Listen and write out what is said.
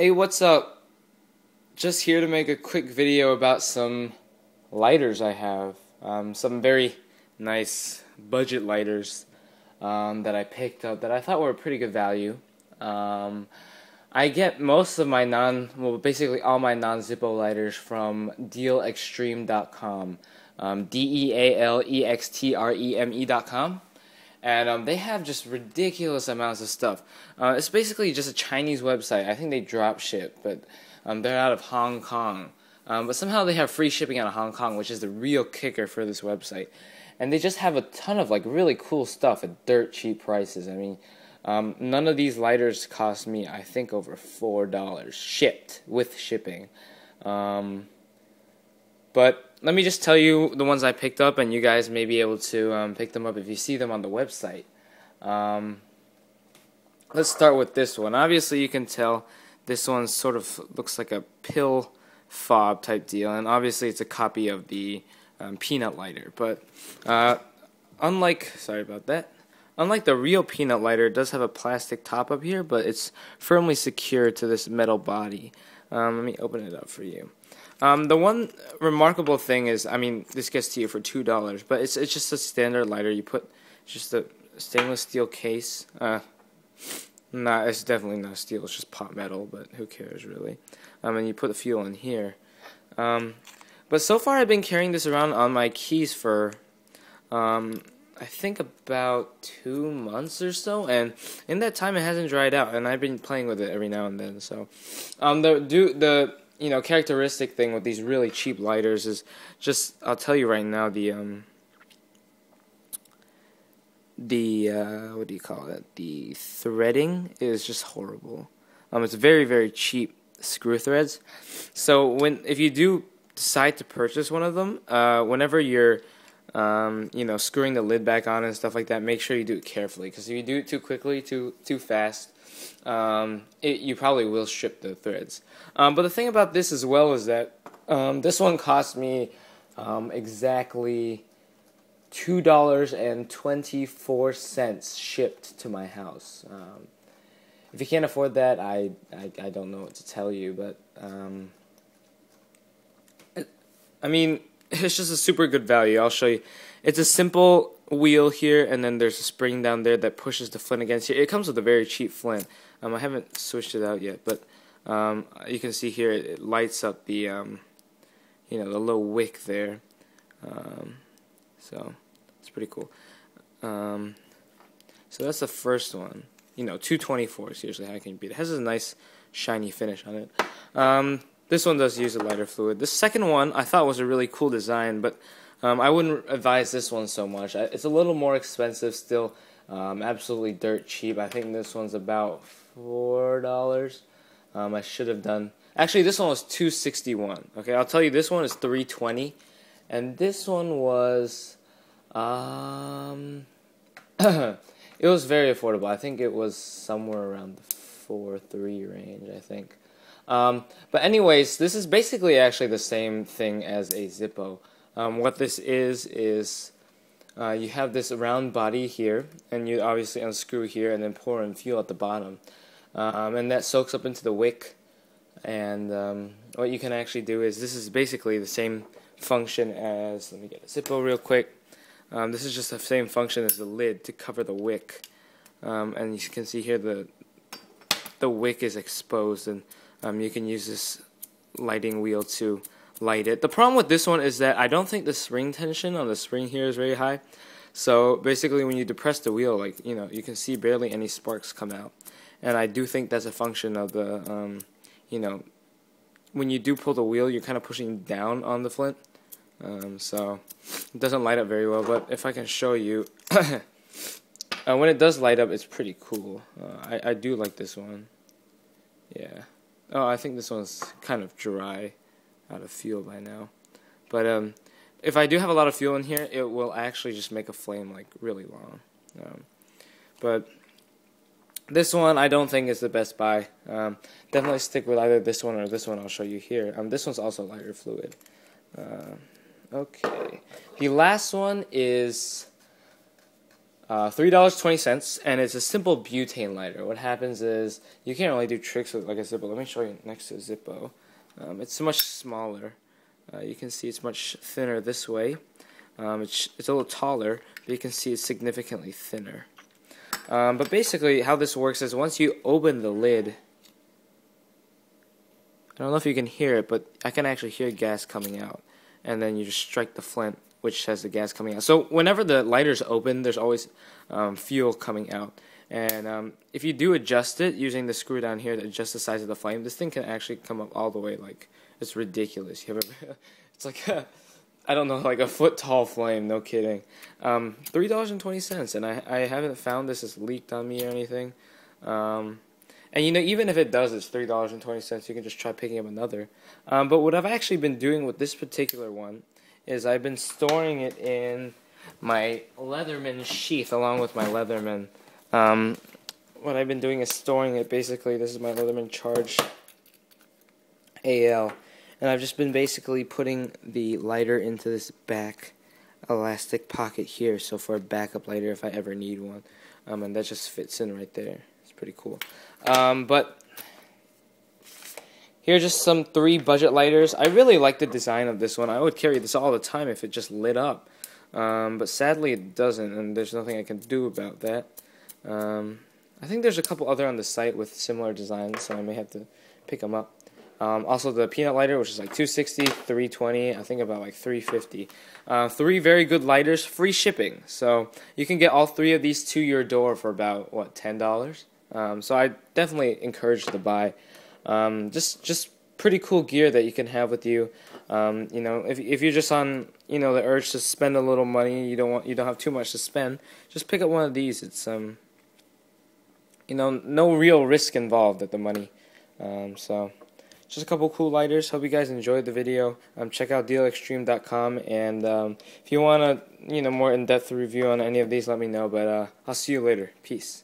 Hey, what's up? Just here to make a quick video about some lighters I have. Some very nice budget lighters that I picked up that I thought were a pretty good value. I get most of my basically all my non-Zippo lighters from dealextreme.com. DEALEXTREME.com. And they have just ridiculous amounts of stuff. It's basically just a Chinese website. I think they drop ship, but they're out of Hong Kong. But somehow they have free shipping out of Hong Kong, which is the real kicker for this website. And they just have a ton of really cool stuff at dirt cheap prices. I mean, none of these lighters cost me, I think, over $4 shipped with shipping. But let me just tell you the ones I picked up, and you guys may be able to pick them up if you see them on the website. Let's start with this one. Obviously, you can tell this one sort of looks like a pill fob type deal, and obviously it's a copy of the peanut lighter. But unlike the real peanut lighter, it does have a plastic top up here, but it's firmly secured to this metal body. Let me open it up for you. The one remarkable thing is, I mean, this gets to you for $2, but it's just a standard lighter. You put just a stainless steel case. It's definitely not steel. It's just pot metal, but who cares really? And you put the fuel in here. But so far, I've been carrying this around on my keys for, I think about 2 months or so, and in that time, it hasn't dried out, and I've been playing with it every now and then. So, the characteristic thing with these really cheap lighters is just, I'll tell you right now, what do you call it? The threading is just horrible. It's very, very cheap screw threads. So if you do decide to purchase one of them, whenever you're, screwing the lid back on and stuff like that, make sure you do it carefully, because if you do it too quickly, too fast, you probably will strip the threads. But the thing about this as well is that this one cost me exactly $2.24 shipped to my house. If you can't afford that, I don't know what to tell you, but I mean, it's just a super good value. I'll show you. It's a simple wheel here, and then there's a spring down there that pushes the flint against you. It comes with a very cheap flint. I haven't switched it out yet, but you can see here it lights up the the little wick there. So it's pretty cool. So that's the first one. 224 is usually how you can beat it. It has a nice shiny finish on it. This one does use a lighter fluid. The second one I thought was a really cool design, but I wouldn't advise this one so much. It's a little more expensive still. Absolutely dirt cheap. I think this one's about $4. I should have done. Actually, this one was $2.61. Okay, I'll tell you, this one is $3.20, and this one was it was very affordable. I think it was somewhere around the $4.3 range, I think. But anyways, this is basically actually the same thing as a Zippo. What this is you have this round body here, and you obviously unscrew here and then pour in fuel at the bottom. And that soaks up into the wick. And what you can actually do is, this is basically the same function as, let me get a Zippo real quick. This is just the same function as the lid to cover the wick. And you can see here the wick is exposed, and you can use this lighting wheel to light it. The problem with this one is that I don't think the spring tension on the spring here is very high. So basically, when you depress the wheel, you can see barely any sparks come out. And I do think that's a function of the, when you do pull the wheel, you're kind of pushing down on the flint. So it doesn't light up very well. But if I can show you, when it does light up, it's pretty cool. I do like this one. Yeah. Oh, I think this one's kind of dry out of fuel by now. But if I do have a lot of fuel in here, it will actually just make a flame really long. But this one I don't think is the best buy. Definitely stick with either this one or this one I'll show you here. This one's also lighter fluid. Okay. The last one is $3.20, and it's a simple butane lighter. What happens is you can't really do tricks with like a Zippo. Let me show you next to a Zippo. It's much smaller. You can see it's much thinner this way. It's a little taller, but you can see it's significantly thinner. But basically, how this works is once you open the lid, I don't know if you can hear it, but I can actually hear gas coming out. And then you just strike the flint, which has the gas coming out. So whenever the lighter's open, there's always fuel coming out. And if you do adjust it using the screw down here to adjust the size of the flame, this thing can actually come up all the way. Like, it's ridiculous. It's like I don't know, like a foot tall flame. No kidding. $3.20, and I haven't found this has leaked on me or anything. And you know, even if it does, it's $3.20. You can just try picking up another. But what I've actually been doing with this particular one is I've been storing it in my Leatherman sheath along with my Leatherman. What I've been doing is storing it. Basically, this is my Leatherman Charge AL, and I've just been basically putting the lighter into this back elastic pocket here, so for a backup lighter if I ever need one. And that just fits in right there. It's pretty cool. But here are just some 3 budget lighters. I really like the design of this one. I would carry this all the time if it just lit up. But sadly it doesn't, and there's nothing I can do about that. I think there's a couple other on the site with similar designs, so I may have to pick them up. Also the peanut lighter, which is like $260, $320, I think about like $350. 3 very good lighters, free shipping. So you can get all 3 of these to your door for about, what, $10? So I definitely encourage you to buy. Just pretty cool gear that you can have with you. You know, if you're just on, you know, the urge to spend a little money, you don't have too much to spend, just pick up one of these. It's you know, no real risk involved at the money. So just a couple cool lighters. Hope you guys enjoyed the video. Check out dealextreme.com, and if you want a, you know, more in-depth review on any of these, let me know. But I'll see you later. Peace.